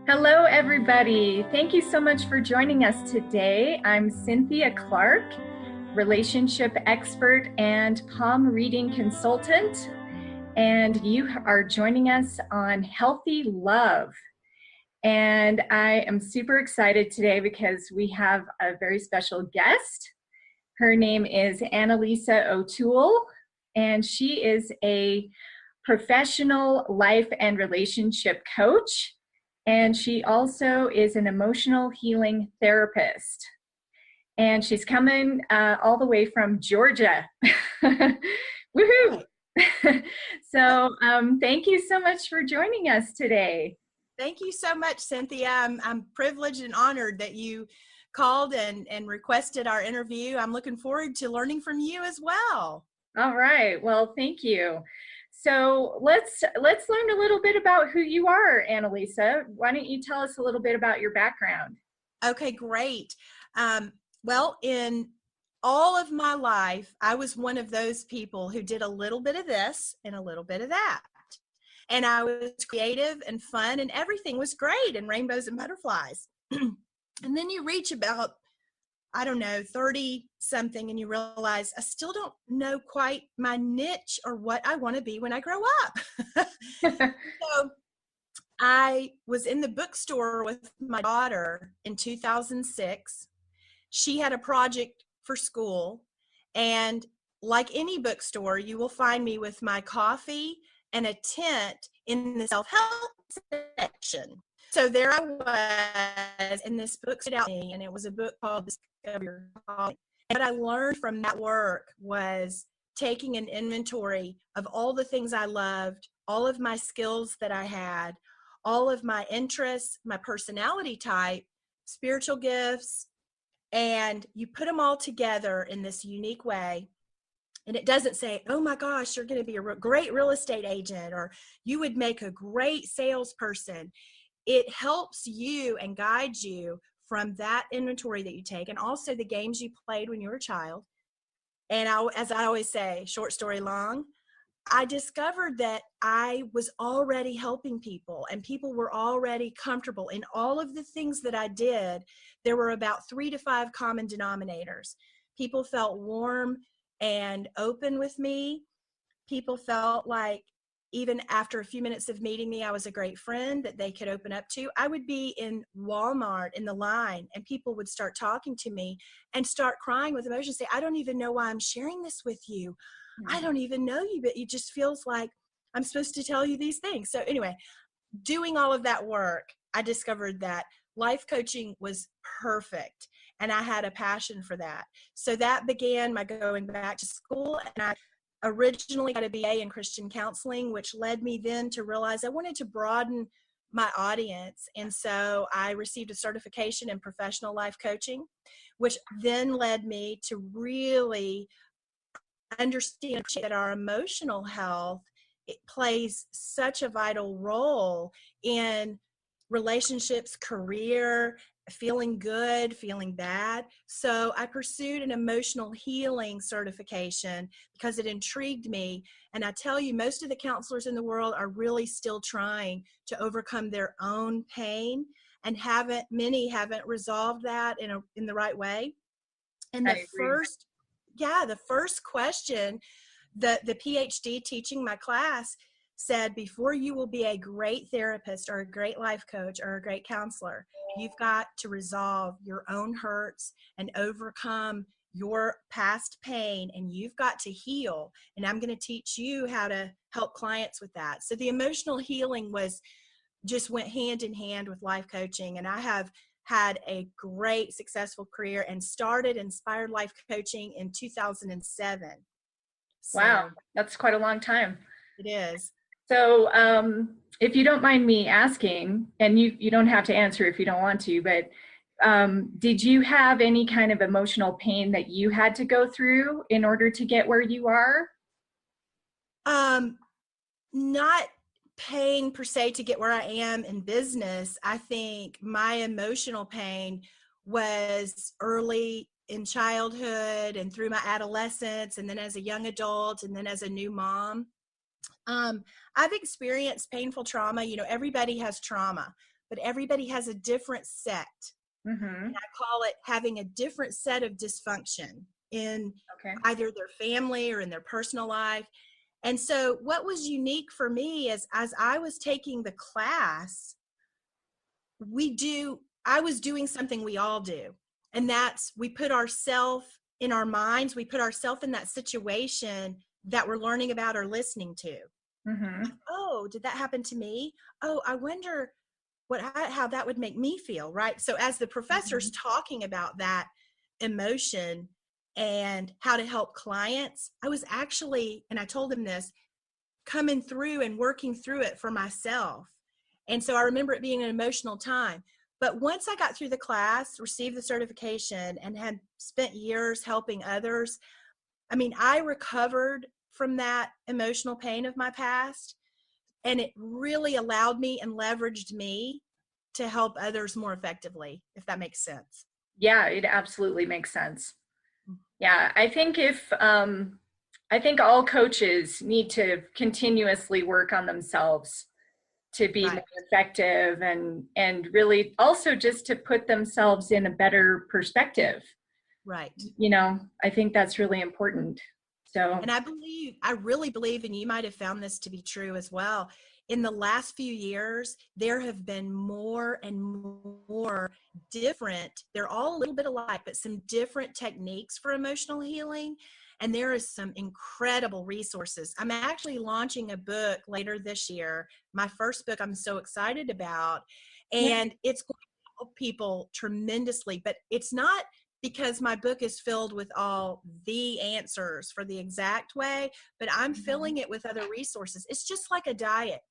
Hello, everybody. Thank you so much for joining us today. I'm Cynthia Clarke, relationship expert and palm reading consultant, and you are joining us on Healthy Love. And I am super excited today because we have a very special guest. Her name is Annalisa O'Toole, and she is a professional life and relationship coach. And she also is an emotional healing therapist. And she's coming all the way from Georgia. Woohoo! So thank you so much for joining us today. Thank you so much, Cynthia. I'm privileged and honored that you called and requested our interview. I'm looking forward to learning from you as well. All right. Well, thank you. So let's learn a little bit about who you are, Annalisa. Why don't you tell us a little bit about your background? Okay, great. Well, in all of my life, I was one of those people who did a little bit of this and a little bit of that. And I was creative and fun and everything was great and rainbows and butterflies. And then you reach about, I don't know, 30 something and you realize I still don't know quite my niche or what I want to be when I grow up. So I was in the bookstore with my daughter in 2006. She had a project for school, and like any bookstore, you will find me with my coffee and a tent in the self-help section. So there I was, and this book stood out to me, and it was a book called Discover Your Calling. And what I learned from that work was taking an inventory of all the things I loved, all of my skills that I had, all of my interests, my personality type, spiritual gifts, and you put them all together in this unique way. And it doesn't say, oh my gosh, you're going to be a great real estate agent, or you would make a great salesperson. It helps you and guides you from that inventory that you take, and also the games you played when you were a child. And as I always say, short story long, I discovered that I was already helping people and people were already comfortable in all of the things that I did. There were about 3 to 5 common denominators. People felt warm and open with me. People felt like even after a few minutes of meeting me, I was a great friend that they could open up to. I would be in Walmart in the line and people would start talking to me and start crying with emotion, say, I don't even know why I'm sharing this with you. I don't even know you, but it just feels like I'm supposed to tell you these things. So anyway, doing all of that work, I discovered that life coaching was perfect. And I had a passion for that. So that began my going back to school. And I originally got a BA in Christian counseling, which led me then to realize I wanted to broaden my audience. And so I received a certification in professional life coaching, which then led me to really understand that our emotional health, it plays such a vital role in relationships, career, feeling good, feeling bad. So I pursued an emotional healing certification because it intrigued me. And I tell you, most of the counselors in the world are really still trying to overcome their own pain, and many haven't resolved that in the right way. And the first question, the PhD teaching my class said, before you will be a great therapist or a great life coach or a great counselor, you've got to resolve your own hurts and overcome your past pain, and you've got to heal. And I'm going to teach you how to help clients with that. So the emotional healing just went hand in hand with life coaching. And I have had a great successful career and started Inspired Life Coaching in 2007. So wow, that's quite a long time. It is. So if you don't mind me asking, and you don't have to answer if you don't want to, but did you have any kind of emotional pain that you had to go through in order to get where you are? Not pain per se to get where I am in business. I think my emotional pain was early in childhood and through my adolescence, and then as a young adult, and then as a new mom. I've experienced painful trauma. You know, everybody has trauma, but everybody has a different set. Mm-hmm. I call it having a different set of dysfunction in Okay. either their family or in their personal life. And so what was unique for me is as I was taking the class, I was doing something we all do. And that's we put ourselves in our minds, we put ourselves in that situation that we're learning about or listening to. Mm-hmm. Oh, did that happen to me? Oh, I wonder how that would make me feel, right? So as the professor's Mm-hmm. talking about that emotion and how to help clients, I was actually, and I told him this, coming through and working through it for myself. And so I remember it being an emotional time. But once I got through the class, received the certification, and had spent years helping others, I mean, I recovered from that emotional pain of my past, and it really allowed me and leveraged me to help others more effectively, if that makes sense. Yeah, it absolutely makes sense. Yeah, I think all coaches need to continuously work on themselves to be more Right, effective, and really also just to put themselves in a better perspective. right. I think that's really important. So, And I really believe, and you might have found this to be true as well. In the last few years, there have been more and more different, they're all a little bit alike, but some different techniques for emotional healing. And there is some incredible resources. I'm actually launching a book later this year, my first book I'm so excited about. yeah. And it's going to help people tremendously, but it's not because my book is filled with all the answers for the exact way, but I'm Mhm. filling it with other resources. It's just like a diet.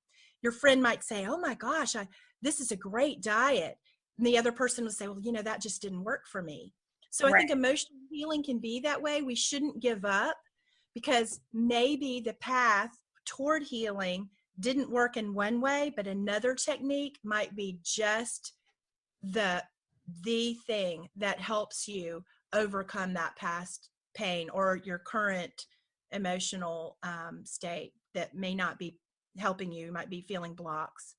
Your friend might say, "Oh my gosh, this is a great diet." And the other person will say, "Well, that just didn't work for me." So I Right. think emotional healing can be that way. We shouldn't give up because maybe the path toward healing didn't work in one way, but another technique might be just the the thing that helps you overcome that past pain or your current emotional state that may not be helping you, might be feeling blocks.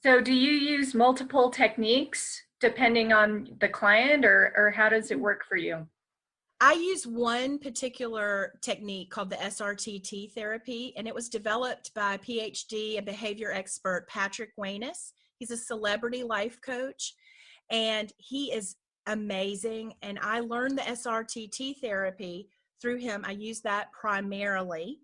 So do you use multiple techniques depending on the client, or how does it work for you? I use one particular technique called the SRTT therapy, and it was developed by PhD and behavior expert Patrick Wanis. He's a celebrity life coach, and he is amazing. And I learned the SRTT therapy through him. I use that primarily.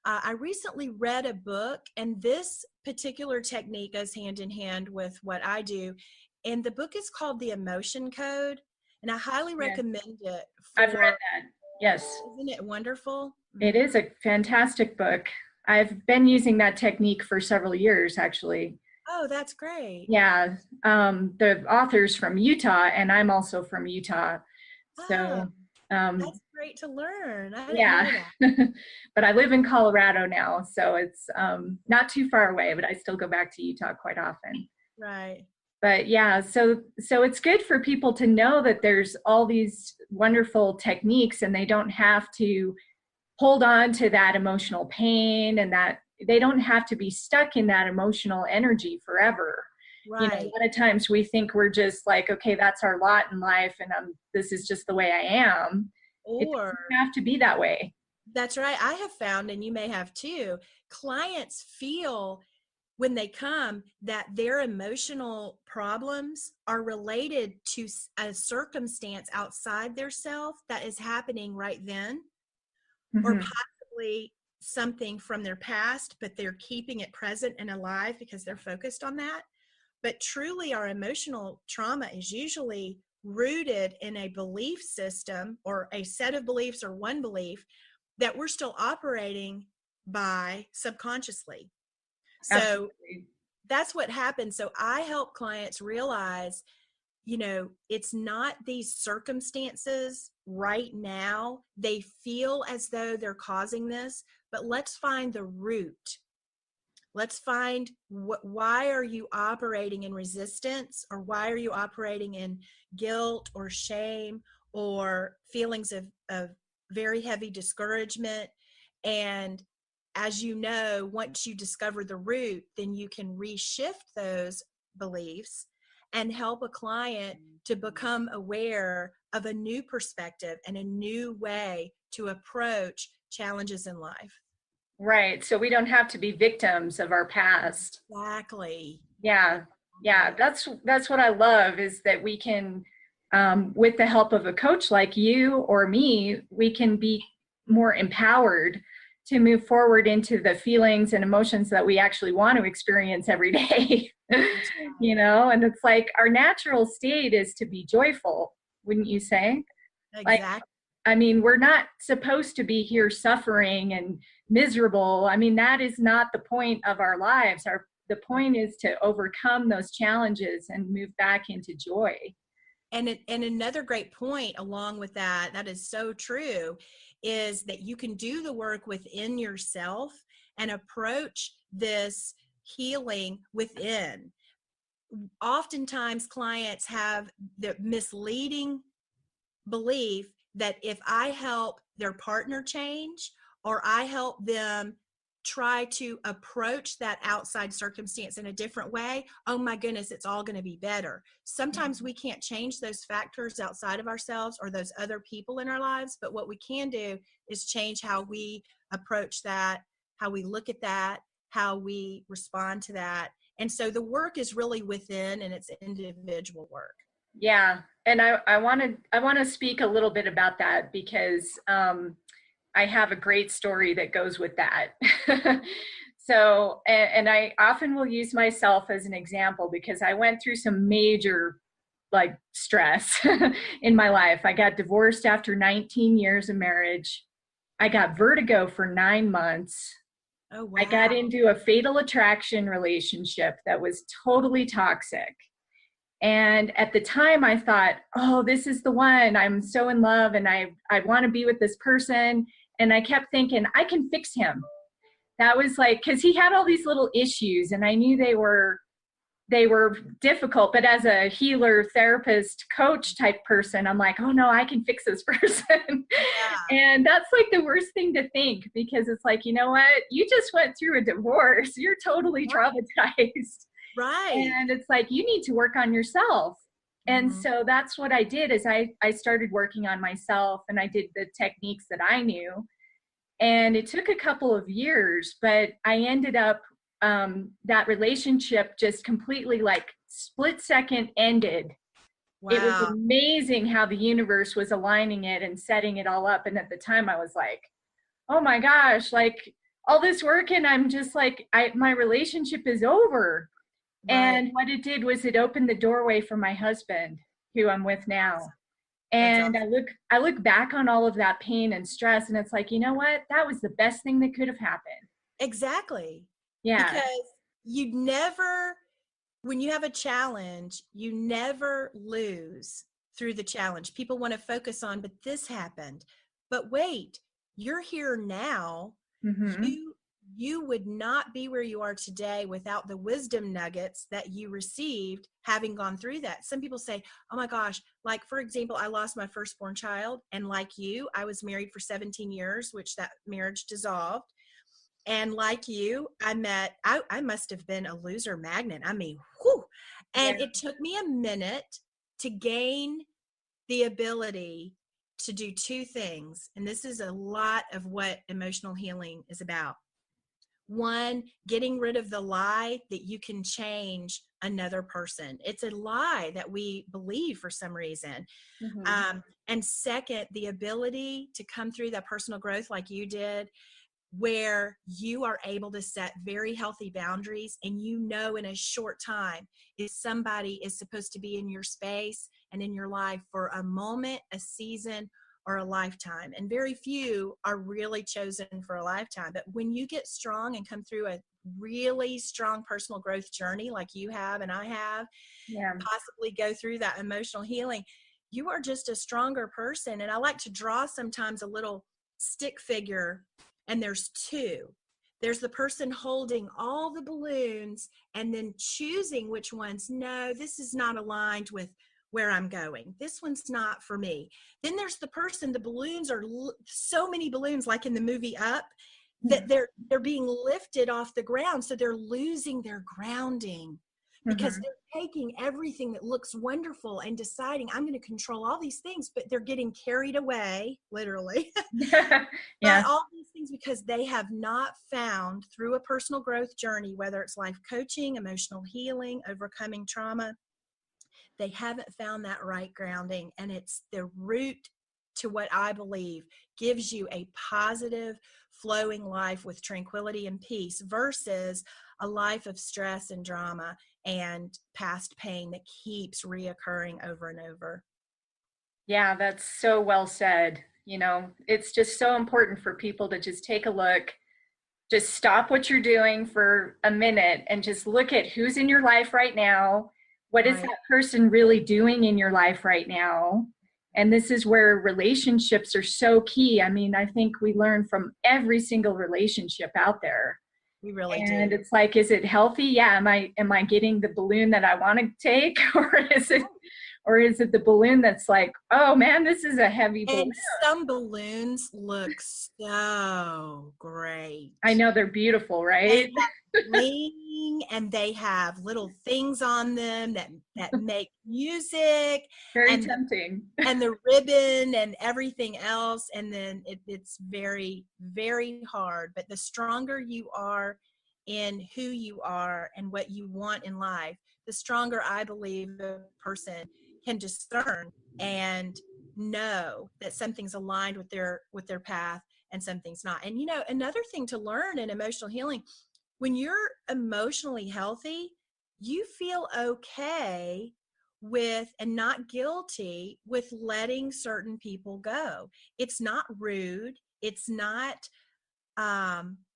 I recently read a book, and this particular technique goes hand in hand with what I do. And the book is called The Emotion Code, and I highly Yes, recommend it I've read for, that. Yes, isn't it wonderful? it is a fantastic book. I've been using that technique for several years, actually. Oh, that's great. Yeah, the author's from Utah, and I'm also from Utah. Oh, So, um, that's great to learn. I didn't yeah, know that. but I live in Colorado now, so it's not too far away, but I still go back to Utah quite often. Right. But yeah, so it's good for people to know that there's all these wonderful techniques, and they don't have to hold on to that emotional pain, and that they don't have to be stuck in that emotional energy forever. A Right. lot of times we think we're just like, okay, that's our lot in life, and this is just the way I am. It Or doesn't have to be that way. that's right. I have found, and you may have too, clients feel when they come that their emotional problems are related to a circumstance outside their self that is happening right then, or Hmm. possibly something from their past, but they're keeping it present and alive because they're focused on that. But truly, our emotional trauma is usually rooted in a belief system or a set of beliefs or one belief that we're still operating by subconsciously. So Absolutely. that's what happens. So I help clients realize, it's not these circumstances right now. They feel as though they're causing this, but let's find the root. Let's find why are you operating in resistance, or why are you operating in guilt or shame or feelings of very heavy discouragement. And as you know, once you discover the root, then you can reshift those beliefs and help a client to become aware of a new perspective and a new way to approach challenges in life. Right. So we don't have to be victims of our past. Exactly. Yeah. Yeah. That's what I love, is that we can, with the help of a coach like you or me, we can be more empowered to move forward into the feelings and emotions that we actually want to experience every day. You know, and it's like our natural state is to be joyful, wouldn't you say? Like, Exactly. I mean, we're not supposed to be here suffering and miserable. I mean, that is not the point of our lives. The point is to overcome those challenges and move back into joy. And another great point along with that, that is so true, is that you can do the work within yourself and approach this healing within. Oftentimes clients have the misleading belief that if I help their partner change, or I help them try to approach that outside circumstance in a different way, oh my goodness, it's all going to be better. Sometimes we can't change those factors outside of ourselves or those other people in our lives, but what we can do is change how we approach that, how we look at that, how we respond to that. And so the work is really within, and it's individual work. Yeah. And I want to speak a little bit about that, because I have a great story that goes with that. So, and I often will use myself as an example, because I went through some major like stress in my life. I got divorced after 19 years of marriage. I got vertigo for 9 months. Oh, I got wow. into a fatal attraction relationship that was totally toxic. And at the time I thought, oh, this is the one. I'm so in love and I want to be with this person. And I kept thinking, I can fix him. That was like, because he had all these little issues and I knew they were difficult, but as a healer, therapist, coach type person, I'm like, oh no, I can fix this person. Yeah. And that's like the worst thing to think, because it's like, you know what? You just went through a divorce. You're totally traumatized. Right. And it's like, you need to work on yourself. And Mhm. so that's what I did, is I started working on myself, and I did the techniques that I knew. And it took a couple of years, but I ended up, that relationship just completely like split second ended. It was Wow. amazing how the universe was aligning it and setting it all up. And at the time I was like, oh my gosh, like all this work, and I'm just like, my relationship is over. Right. And what it did was it opened the doorway for my husband, who I'm with now. That's And awesome. I look back on all of that pain and stress, and it's like, you know what? That was the best thing that could have happened. Exactly. Yeah. Because you never, when you have a challenge, you never lose through the challenge. People want to focus on, but this happened. But wait, you're here now. Mm-hmm. You would not be where you are today without the wisdom nuggets that you received having gone through that. Some people say, oh my gosh, like for example, I lost my firstborn child, and like you, I was married for 17 years, which that marriage dissolved. And like you, I must have been a loser magnet. I mean, whew. Yeah. And it took me a minute to gain the ability to do two things. And this is a lot of what emotional healing is about. One, getting rid of the lie that you can change another person. It's a lie that we believe for some reason. Mm-hmm. And second, the ability to come through that personal growth like you did, where you are able to set very healthy boundaries, and you know in a short time if somebody is supposed to be in your space and in your life for a moment, a season, or a lifetime. And very few are really chosen for a lifetime. But when you get strong and come through a really strong personal growth journey like you have and I have, Yeah. possibly go through that emotional healing, you are just a stronger person. And I like to draw sometimes a little stick figure, and there's two. There's the person holding all the balloons and then choosing which ones, no, this is not aligned with where I'm going. This one's not for me. Then there's the person, the balloons are so many balloons, like in the movie Up, that they're being lifted off the ground. So they're losing their grounding because Mm-hmm. taking everything that looks wonderful and deciding I'm going to control all these things, but they're getting carried away, literally, by Yeah. all these things because they have not found through a personal growth journey, whether it's life coaching, emotional healing, overcoming trauma, they haven't found that right grounding. And it's the root to what I believe gives you a positive, flowing life with tranquility and peace versus a life of stress and drama and past pain that keeps reoccurring over and over. Yeah, that's so well said. It's just so important for people to just take a look, just stop what you're doing for a minute and just look at who's in your life right now. What is Right. that person really doing in your life right now? And this is where relationships are so key. I mean, I think we learn from every single relationship out there. We really And do. it's like, is it healthy? Yeah. Am I getting the balloon that I want to take? Or is it the balloon that's like, oh man, this is a heavy balloon? And some balloons look so great. I know they're beautiful, They right? have bling and they have little things on them that make music Very and tempting. the ribbon and everything else. And then it's very, very hard. But the stronger you are in who you are and what you want in life, the stronger I believe a person can discern and know that something's aligned with their path and something's not. And another thing to learn in emotional healing, when you're emotionally healthy, you feel okay with and not guilty with letting certain people go. It's not rude. It's not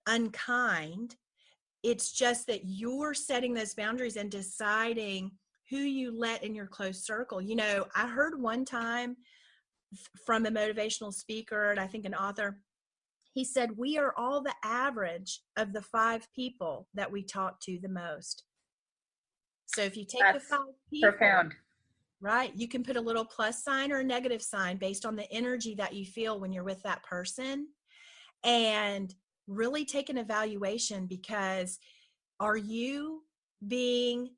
unkind. It's just that you're setting those boundaries and deciding who you let in your close circle. I heard one time from a motivational speaker and I think an author, he said, we are all the average of the 5 people that we talk to the most. So if you take the That's 5 people, profound. right, you can put a little plus sign or a negative sign based on the energy that you feel when you're with that person and really take an evaluation, because are you being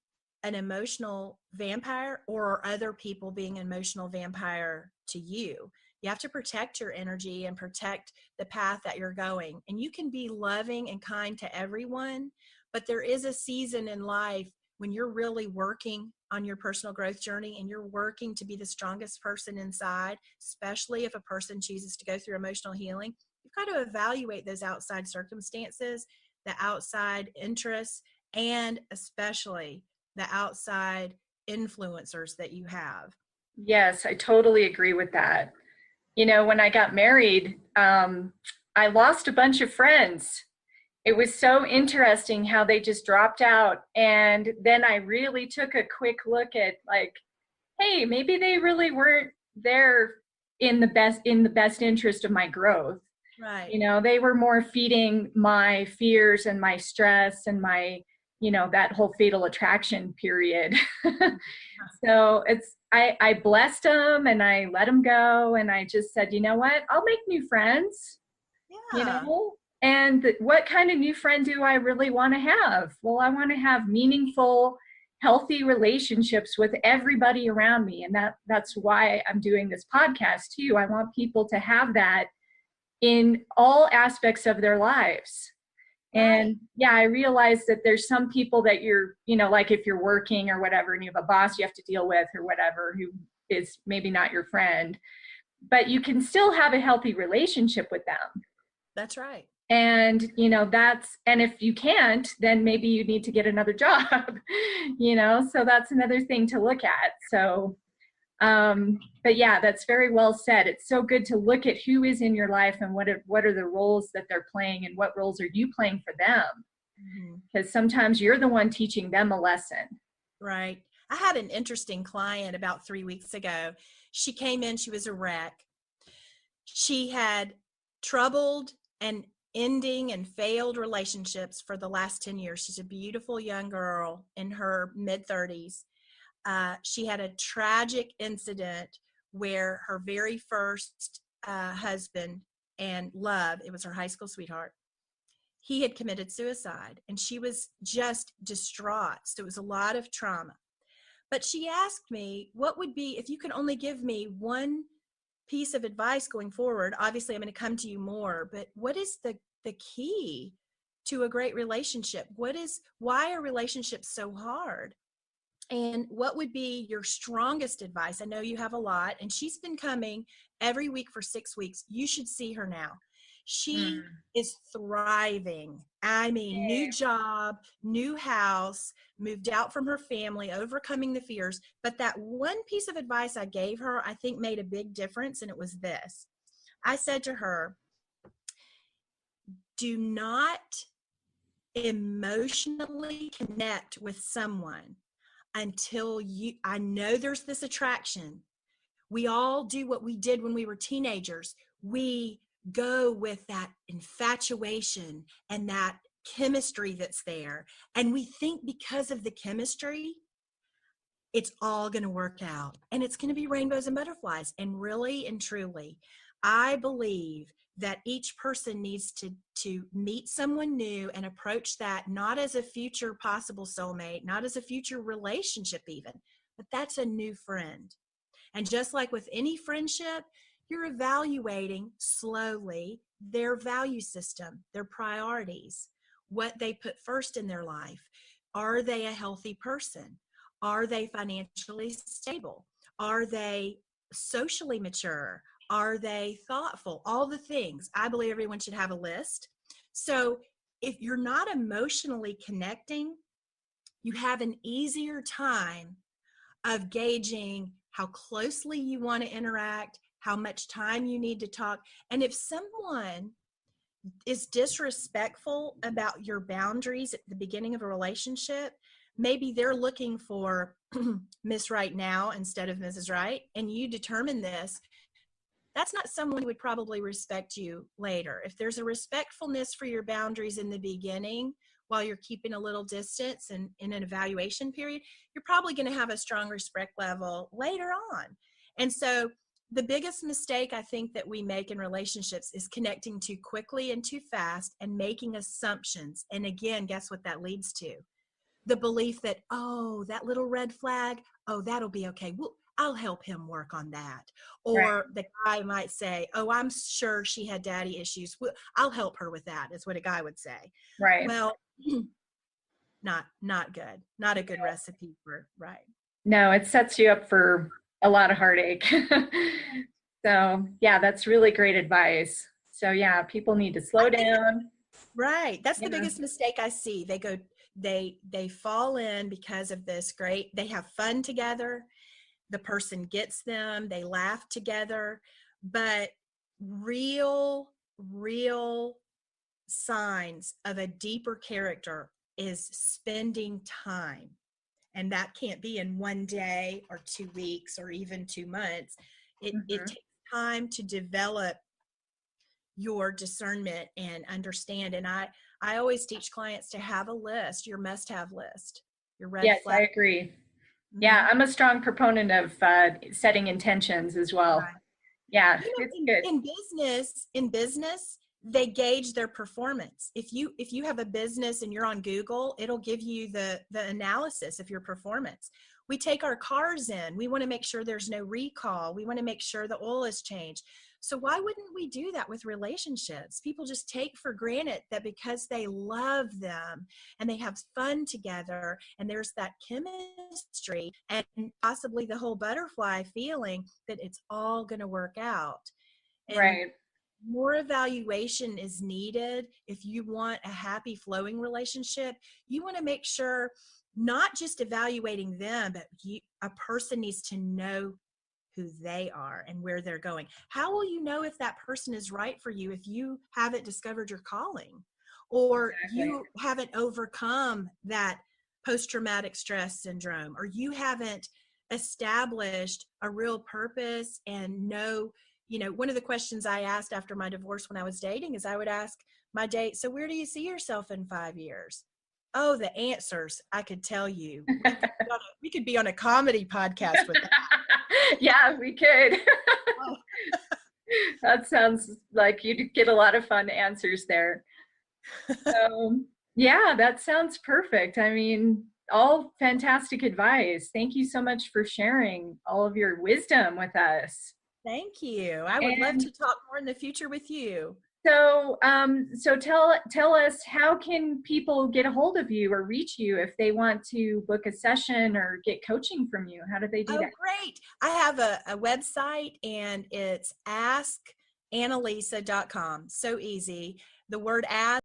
an emotional vampire or are other people being an emotional vampire to you? You have to protect your energy and protect the path that you're going. And you can be loving and kind to everyone, but there is a season in life when you're really working on your personal growth journey and you're working to be the strongest person inside, especially if a person chooses to go through emotional healing. You've got to evaluate those outside circumstances, the outside interests, and especially the outside influencers that you have. Yes, I totally agree with that. When I got married, I lost a bunch of friends. It was so interesting how they just dropped out. And then I really took a quick look at, like, hey, maybe they really weren't there in the best interest of my growth. Right. They were more feeding my fears and my stress and my, that whole fatal attraction period. So I blessed them and I let them go. And I just said, you know what, I'll make new friends, Yeah. and what kind of new friend do I really want to have? Well, I want to have meaningful, healthy relationships with everybody around me. And that's why I'm doing this podcast too. I want people to have that in all aspects of their lives. Right. And yeah, I realize that there's some people that you're, like if you're working or whatever, and you have a boss you have to deal with or whatever, who is maybe not your friend, but you can still have a healthy relationship with them. That's right. And and if you can't, then maybe you need to get another job. So that's another thing to look at. So but yeah, that's very well said. It's so good to look at who is in your life and what are the roles that they're playing and what roles are you playing for them, Mm-hmm. because sometimes you're the one teaching them a lesson. Right. I had an interesting client about 3 weeks ago. She came in, she was a wreck. She had troubled and ending and failed relationships for the last 10 years. She's a beautiful young girl in her mid 30s. She had a tragic incident where her very first husband and love, it was her high school sweetheart, he had committed suicide and she was just distraught. So it was a lot of trauma. But she asked me, what would be, if you could only give me one piece of advice going forward, obviously I'm going to come to you more, but what is the key to a great relationship? Why are relationships so hard? And what would be your strongest advice? I know you have a lot, and she's been coming every week for 6 weeks. You should see her now. She is thriving. I mean, new job, new house, moved out from her family, overcoming the fears. But that one piece of advice I gave her, I think made a big difference. And it was this. I said to her, do not emotionally connect with someone until I know there's this attraction. We all do what we did when we were teenagers. We go with that infatuation and that chemistry that's there. And we think because of the chemistry, it's all going to work out and it's going to be rainbows and butterflies. And really and truly, I believe that each person needs to meet someone new and approach that not as a future possible soulmate, not as a future relationship even, but that's a new friend. And just like with any friendship, you're evaluating slowly their value system, their priorities, what they put first in their life. Are they a healthy person? Are they financially stable? Are they socially mature? Are they thoughtful? All the things. I believe everyone should have a list. So if you're not emotionally connecting, you have an easier time of gauging how closely you want to interact, how much time you need to talk. And if someone is disrespectful about your boundaries at the beginning of a relationship, maybe they're looking for Miss Right now instead of Mrs. Right, and you determine this, that's not someone who would probably respect you later. If there's a respectfulness for your boundaries in the beginning, while you're keeping a little distance and in an evaluation period, you're probably going to have a strong respect level later on. And so the biggest mistake I think that we make in relationships is connecting too quickly and too fast and making assumptions. And again, guess what that leads to? The belief that, oh, that little red flag, oh, that'll be okay. Well, I'll help him work on that. Or the guy might say, oh, I'm sure she had daddy issues. Well, I'll help her with that, is what a guy would say. Right. Well, not good. Not a good recipe for, right. No, it sets you up for a lot of heartache. So yeah, that's really great advice. So yeah, people need to slow down. Right. That's the biggest mistake I see. They fall in because of this great, they have fun together. The person gets them, they laugh together, but real signs of a deeper character is spending time. And that can't be in one day or 2 weeks or even 2 months. It takes time to develop your discernment and understand. And I always teach clients to have a list, your must-have list, your red flag. I agree. Yeah, I'm a strong proponent of setting intentions as well. Right. Yeah, You know, it's good. In business, they gauge their performance. If you have a business and you're on Google, it'll give you the analysis of your performance. We take our cars in. We want to make sure there's no recall. We want to make sure the oil is changed. So why wouldn't we do that with relationships? People just take for granted that because they love them and they have fun together and there's that chemistry and possibly the whole butterfly feeling that it's all going to work out. And more evaluation is needed if you want a happy flowing relationship. You want to make sure not just evaluating them, but a person needs to know who they are and where they're going. How will you know if that person is right for you if you haven't discovered your calling or you haven't overcome that post-traumatic stress syndrome, or you haven't established a real purpose and know, one of the questions I asked after my divorce when I was dating is I would ask my date, so where do you see yourself in 5 years? Oh, the answers I could tell you. We could be on a comedy podcast with that. Yeah, we could. That sounds like you'd get a lot of fun answers there. Yeah, that sounds perfect. I mean, all fantastic advice. Thank you so much for sharing all of your wisdom with us. Thank you. I would love And to talk more in the future with you. so tell us, how can people get a hold of you or reach you if they want to book a session or get coaching from you? How do they do Oh, that? great. I have a website, and it's askannalisa.com. So easy. The word ask